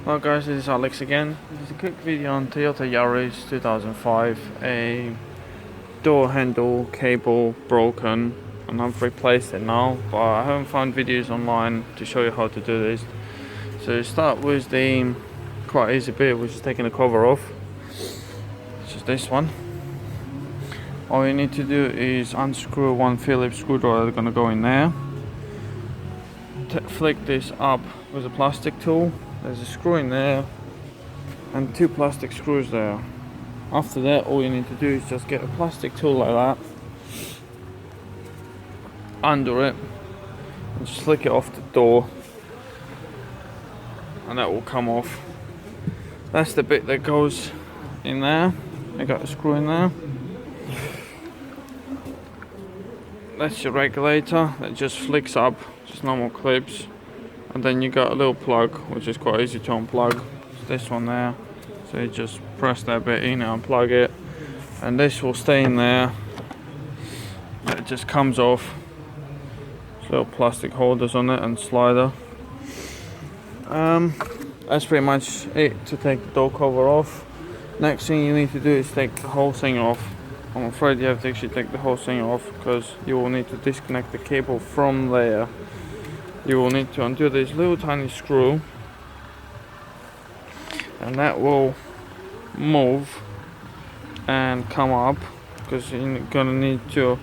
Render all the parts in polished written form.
Hello guys, this is Alex again. This is a quick video on Toyota Yaris 2005. A door handle cable broken and I've replaced it now, but I haven't found videos online to show you how to do this. So you start with the quite easy bit, which is taking the cover off. It's just this one. All you need to do is unscrew one Phillips screwdriver that's gonna go in there. Flick this up with a plastic tool. There's a screw in there and two plastic screws there. After that, all you need to do is just get a plastic tool like that under it and just flick it off the door, and that will come off. That's the bit that goes in there. I got a screw in there. That's your regulator that just flicks up, just normal clips. And then you got a little plug, which is quite easy to unplug. It's this one there. So you just press that bit in and unplug it. And this will stay in there. It just comes off. There's little plastic holders on it and slider. That's pretty much it to take the door cover off. Next thing you need to do is take the whole thing off. I'm afraid you have to actually take the whole thing off because you will need to disconnect the cable from there. You will need to undo this little tiny screw, and that will move and come up because you're gonna need to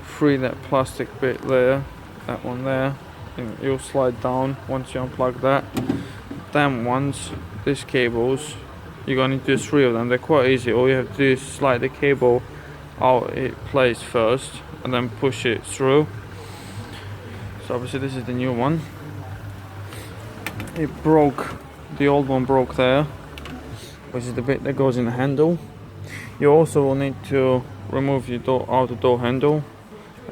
free that plastic bit there, that one there, and you'll slide down once you unplug that. Them ones, these cables, you're gonna need to do 3 of them. They're quite easy. All you have to do is slide the cable out its place first and then push it through. So obviously this is the new one. It broke, the old one broke there, which is the bit that goes in the handle. You also will need to remove your outer door handle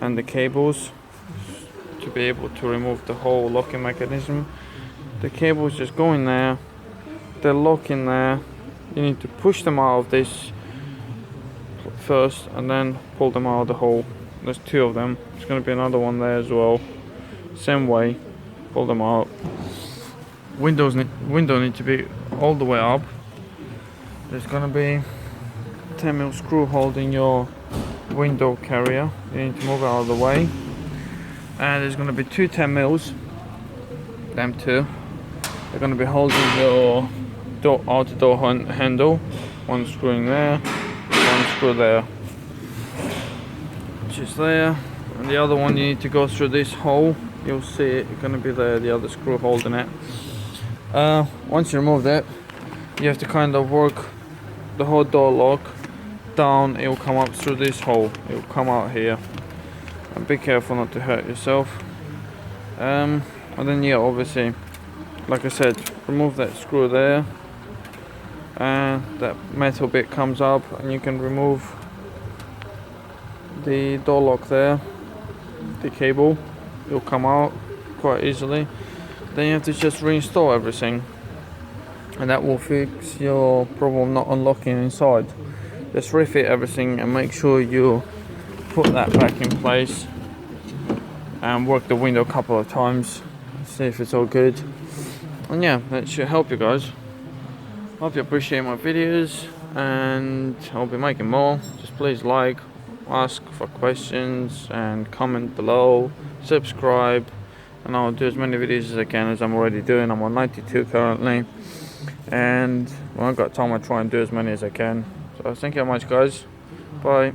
and the cables to be able to remove the whole locking mechanism. The cables just go in there, they're locked in there. You need to push them out of this first and then pull them out of the hole. There's 2 of them. There's going to be another one there as well. Same way, pull them out. Window need to be all the way up. There's gonna be 10mm screw holding your window carrier. You need to move it out of the way. And there's gonna be 2 10mm. Them 2. They're gonna be holding your outer door handle. One screw in there, one screw there. Just there. And the other one you need to go through this hole. You'll see it's going to be there, the other screw holding it. Once you remove that, you have to kind of work the whole door lock down. It will come up through this hole. It will come out here. And be careful not to hurt yourself. And then yeah, obviously, like I said, remove that screw there. And that metal bit comes up and you can remove the door lock there. The cable. It'll come out quite easily. Then you have to just reinstall everything, and that will fix your problem not unlocking inside. Just refit everything and make sure you put that back in place and work the window a couple of times, see if it's all good. And yeah, that should help you guys. Hope you appreciate my videos, and I'll be making more. Just please like, ask for questions and comment below, subscribe, and I'll do as many videos as I can, as I'm already doing. I'm on 92 currently, and when I've got time I'll try and do as many as I can. So thank you very much guys, bye.